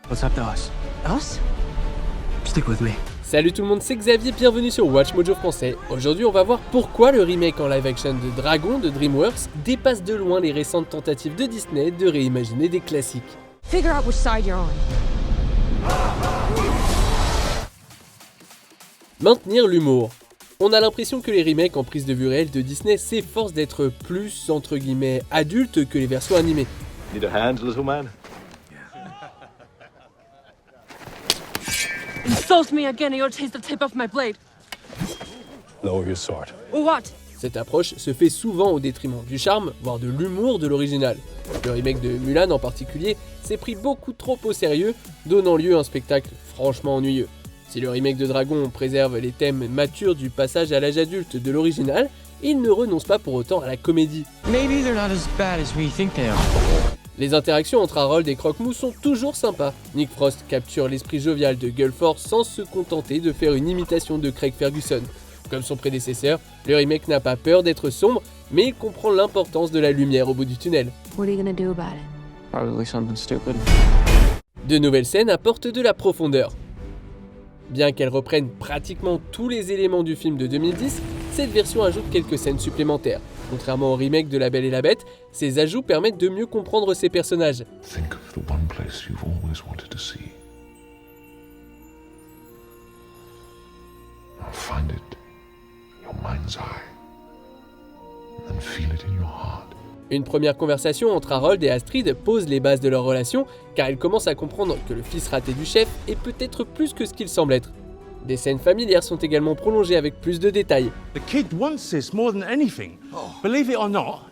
What's up to us? Us? Stick with me. Salut tout le monde, c'est Xavier, bienvenue sur Watch Mojo français. Aujourd'hui on va voir pourquoi le remake en live action de Dragon de DreamWorks dépasse de loin les récentes tentatives de Disney de réimaginer des classiques. Figure out which side you're on. Maintenir l'humour. On a l'impression que les remakes en prise de vue réelle de Disney s'efforcent d'être plus, entre guillemets, adultes que les versions animées. Need a hand, little man? Insult me again and you'll taste the tip of my blade. Lower your sword. Or what? Cette approche se fait souvent au détriment du charme, voire de l'humour de l'original. Le remake de Mulan en particulier s'est pris beaucoup trop au sérieux, donnant lieu à un spectacle franchement ennuyeux. Si le remake de Dragon préserve les thèmes matures du passage à l'âge adulte de l'original, il ne renonce pas pour autant à la comédie. Maybe they're not as bad as we think they are. Les interactions entre Harold et Croque-Mou sont toujours sympas. Nick Frost capture l'esprit jovial de Gulford sans se contenter de faire une imitation de Craig Ferguson. Comme son prédécesseur, le remake n'a pas peur d'être sombre, mais il comprend l'importance de la lumière au bout du tunnel. What are you gonna do about it? Probably something stupid. De nouvelles scènes apportent de la profondeur. Bien qu'elles reprennent pratiquement tous les éléments du film de 2010, cette version ajoute quelques scènes supplémentaires. Contrairement au remake de La Belle et la Bête, ces ajouts permettent de mieux comprendre ces personnages. Think of the one place you've always wanted to see. Now find it in your mind's eye. And then feel it in your heart. Une première conversation entre Harold et Astrid pose les bases de leur relation, car elle commence à comprendre que le fils raté du chef est peut-être plus que ce qu'il semble être. Des scènes familières sont également prolongées avec plus de détails. The kid wants this more than anything. Believe it or not,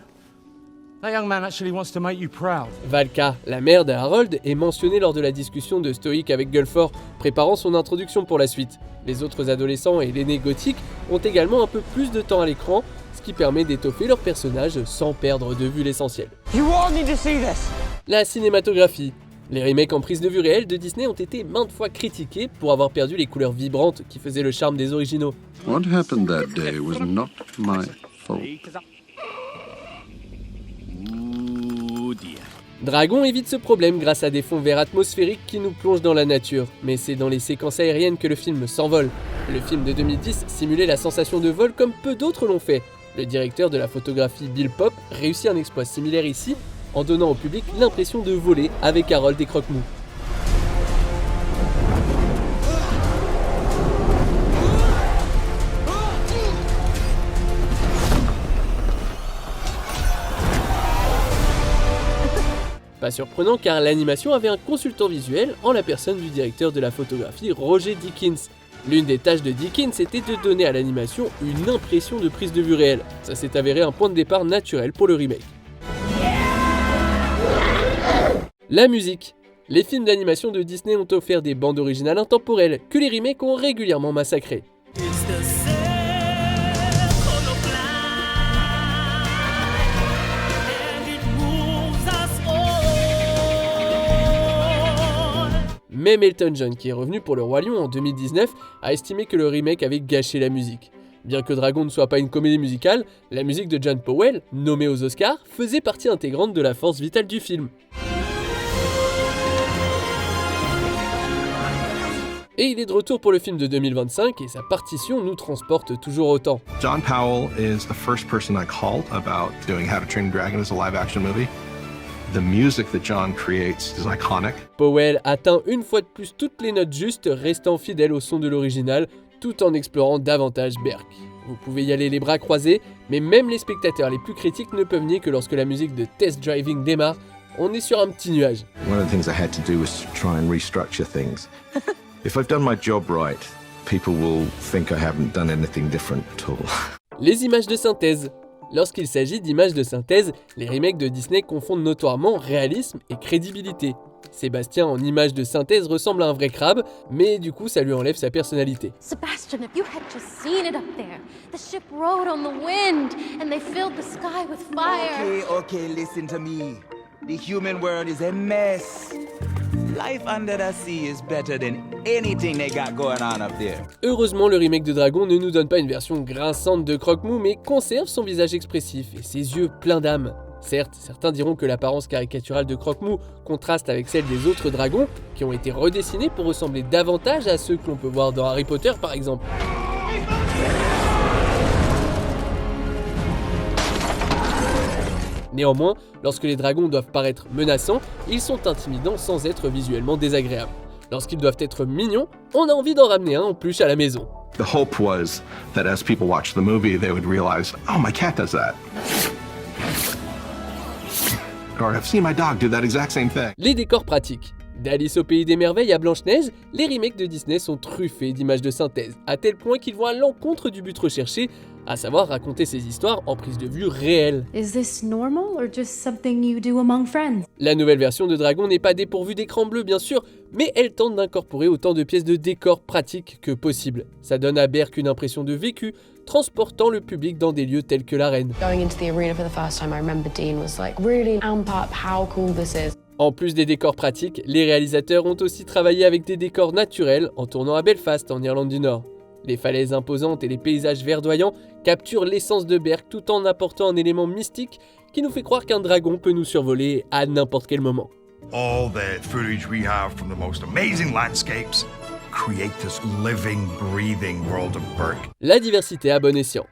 that young man actually wants to make you proud. Valka, la mère de Harold, est mentionnée lors de la discussion de Stoic avec Gulford, préparant son introduction pour la suite. Les autres adolescents et l'aîné gothique ont également un peu plus de temps à l'écran, ce qui permet d'étoffer leurs personnages sans perdre de vue l'essentiel. You all need to see this. La cinématographie. Les remakes en prise de vue réelle de Disney ont été maintes fois critiqués pour avoir perdu les couleurs vibrantes qui faisaient le charme des originaux. What happened that day was not my fault. Dragon évite ce problème grâce à des fonds verts atmosphériques qui nous plongent dans la nature, mais c'est dans les séquences aériennes que le film s'envole. Le film de 2010 simulait la sensation de vol comme peu d'autres l'ont fait. Le directeur de la photographie Bill Popp réussit un exploit similaire ici, en donnant au public l'impression de voler avec Harold et Croque-Mou. Pas surprenant car l'animation avait un consultant visuel en la personne du directeur de la photographie Roger Deakins. L'une des tâches de Deakins était de donner à l'animation une impression de prise de vue réelle. Ça s'est avéré un point de départ naturel pour le remake. La musique. Les films d'animation de Disney ont offert des bandes originales intemporelles que les remakes ont régulièrement massacrées. Même Elton John, qui est revenu pour Le Roi Lion en 2019, a estimé que le remake avait gâché la musique. Bien que Dragon ne soit pas une comédie musicale, la musique de John Powell, nommée aux Oscars, faisait partie intégrante de la force vitale du film. Et il est de retour pour le film de 2025 et sa partition nous transporte toujours autant. John Powell is the first person I called about doing How to Train Your Dragon as a live action movie. The music that John creates is iconic. Powell atteint une fois de plus toutes les notes justes, restant fidèle au son de l'original, tout en explorant davantage Berk. Vous pouvez y aller les bras croisés, mais même les spectateurs les plus critiques ne peuvent nier que lorsque la musique de Test Driving démarre, on est sur un petit nuage. One of the things I had to do was to try and restructure things. If I've done my job right, people will think I haven't done anything different at all. Les images de synthèse. Lorsqu'il s'agit d'images de synthèse, les remakes de Disney confondent notoirement réalisme et crédibilité. Sébastien en images de synthèse ressemble à un vrai crabe, mais du coup ça lui enlève sa personnalité. Sebastian, if you had just seen it up there, the ship rode on the wind and they filled the sky with fire. Okay, listen to me. The human world is a mess. Life under the sea is better than anything they got going on up there. Heureusement, le remake de Dragon ne nous donne pas une version grinçante de Croque-Mou, mais conserve son visage expressif et ses yeux pleins d'âme. Certes, certains diront que l'apparence caricaturale de Croque-Mou contraste avec celle des autres dragons, qui ont été redessinés pour ressembler davantage à ceux que l'on peut voir dans Harry Potter par exemple. Néanmoins, lorsque les dragons doivent paraître menaçants, ils sont intimidants sans être visuellement désagréables. Lorsqu'ils doivent être mignons, on a envie d'en ramener un en peluche à la maison. The hope was that as people watched the movie, they would realize, oh, my cat does that. Or I've seen my dog do that exact same thing. Les décors pratiques. D'Alice au Pays des Merveilles à Blanche-Neige, les remakes de Disney sont truffés d'images de synthèse, à tel point qu'ils vont à l'encontre du but recherché, à savoir raconter ces histoires en prise de vue réelle. Is this normal or just something you do among friends? La nouvelle version de Dragon n'est pas dépourvue d'écran bleu bien sûr, mais elle tente d'incorporer autant de pièces de décor pratiques que possible. Ça donne à Berk une impression de vécu, transportant le public dans des lieux tels que l'arène. Going into the arena for the first time, I remember Dean was like, really amp up how cool this is. En plus des décors pratiques, les réalisateurs ont aussi travaillé avec des décors naturels en tournant à Belfast en Irlande du Nord. Les falaises imposantes et les paysages verdoyants capturent l'essence de Berk tout en apportant un élément mystique qui nous fait croire qu'un dragon peut nous survoler à n'importe quel moment. All the footage we have from the most amazing landscapes create this living, breathing world of Berk. La diversité à bon escient.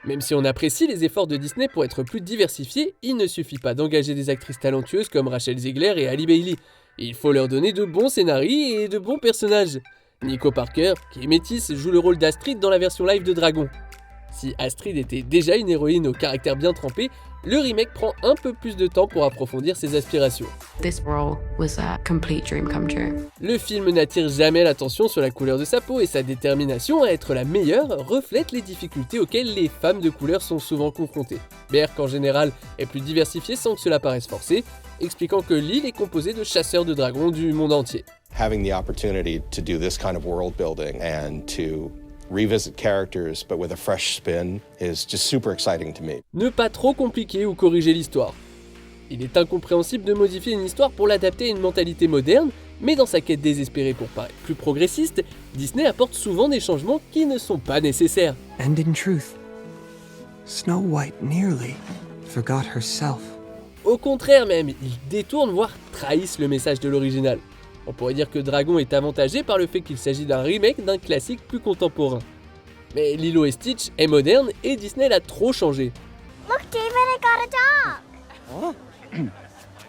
Même si on apprécie les efforts de Disney pour être plus diversifiés, il ne suffit pas d'engager des actrices talentueuses comme Rachel Zegler et Halle Bailey. Il faut leur donner de bons scénarios et de bons personnages. Nico Parker, qui est métisse, joue le rôle d'Astrid dans la version live de Dragon. Si Astrid était déjà une héroïne au caractère bien trempé, le remake prend un peu plus de temps pour approfondir ses aspirations. This role was a complete dream come true. Le film n'attire jamais l'attention sur la couleur de sa peau et sa détermination à être la meilleure reflète les difficultés auxquelles les femmes de couleur sont souvent confrontées. Berk en général est plus diversifié sans que cela paraisse forcé, expliquant que l'île est composée de chasseurs de dragons du monde entier. Having the opportunity to do this kind of world building and to revisit characters but with a fresh spin is just super exciting to me. Ne pas trop compliquer ou corriger l'histoire. Il est incompréhensible de modifier une histoire pour l'adapter à une mentalité moderne, mais dans sa quête désespérée pour paraître plus progressiste, Disney apporte souvent des changements qui ne sont pas nécessaires. And in truth, Snow White nearly forgot herself. Au contraire même, ils détournent voire trahissent le message de l'original. On pourrait dire que Dragon est avantagé par le fait qu'il s'agit d'un remake d'un classique plus contemporain. Mais Lilo et Stitch est moderne et Disney l'a trop changé. Look, David, I got a dog. Oh?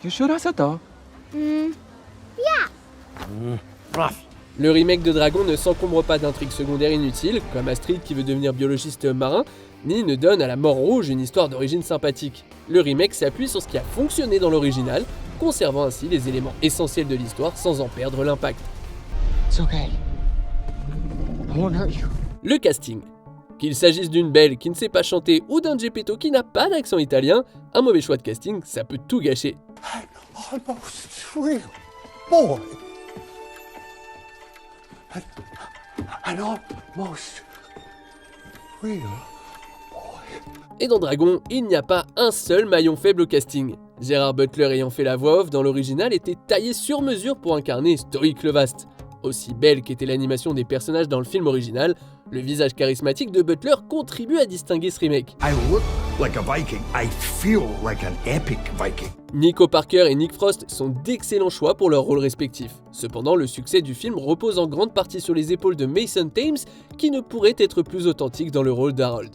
You sure that's a dog? Yeah. Le remake de Dragon ne s'encombre pas d'intrigues secondaires inutiles, comme Astrid qui veut devenir biologiste marin, ni ne donne à la Mort Rouge une histoire d'origine sympathique. Le remake s'appuie sur ce qui a fonctionné dans l'original, conservant ainsi les éléments essentiels de l'histoire sans en perdre l'impact. It's okay. I won't hurt you. Le casting. Qu'il s'agisse d'une Belle qui ne sait pas chanter ou d'un Geppetto qui n'a pas d'accent italien, un mauvais choix de casting, ça peut tout gâcher. Almost real boy. An almost real. Et dans Dragon, il n'y a pas un seul maillon faible au casting. Gerard Butler ayant fait la voix off dans l'original était taillé sur mesure pour incarner Stoïque le Vaste. Aussi belle qu'était l'animation des personnages dans le film original, le visage charismatique de Butler contribue à distinguer ce remake. I look like a Viking. I feel like an epic Viking. Nico Parker et Nick Frost sont d'excellents choix pour leurs rôles respectifs. Cependant, le succès du film repose en grande partie sur les épaules de Mason Thames, qui ne pourrait être plus authentique dans le rôle d'Harold.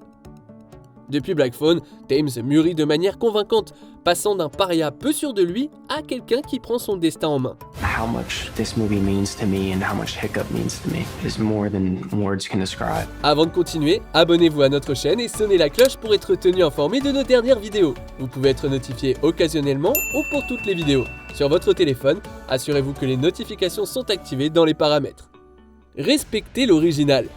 Depuis Black Phone, Thames mûrit de manière convaincante, passant d'un paria peu sûr de lui à quelqu'un qui prend son destin en main. How much this movie means to me and how much Hiccup means to me is more than words can describe. Avant de continuer, abonnez-vous à notre chaîne et sonnez la cloche pour être tenu informé de nos dernières vidéos. Vous pouvez être notifié occasionnellement ou pour toutes les vidéos. Sur votre téléphone, assurez-vous que les notifications sont activées dans les paramètres. Respectez l'original.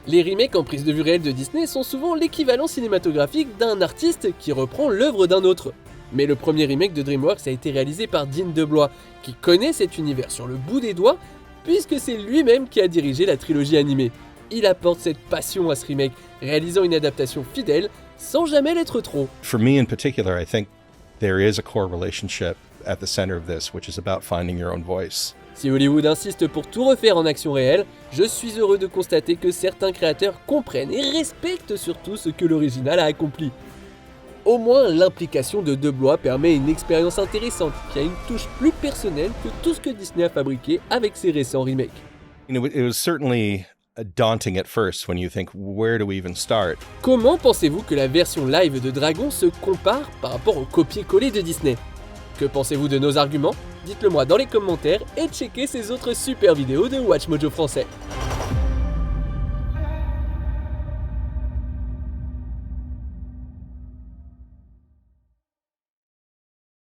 Les remakes en prise de vue réelle de Disney sont souvent l'équivalent cinématographique d'un artiste qui reprend l'œuvre d'un autre. Mais le premier remake de DreamWorks a été réalisé par Dean DeBlois, qui connaît cet univers sur le bout des doigts, puisque c'est lui-même qui a dirigé la trilogie animée. Il apporte cette passion à ce remake, réalisant une adaptation fidèle, sans jamais l'être trop. For me in particular, I think there is a core relationship at the center of this, which is about finding your own voice. Si Hollywood insiste pour tout refaire en action réelle, je suis heureux de constater que certains créateurs comprennent et respectent surtout ce que l'original a accompli. Au moins, l'implication de Deblois permet une expérience intéressante, qui a une touche plus personnelle que tout ce que Disney a fabriqué avec ses récents remakes. It was certainly daunting at first when you think, where do we even start? Comment pensez-vous que la version live de Dragon se compare par rapport au copier-coller de Disney? Que pensez-vous de nos arguments? Dites-le moi dans les commentaires et checkez ces autres super vidéos de Watch Mojo français.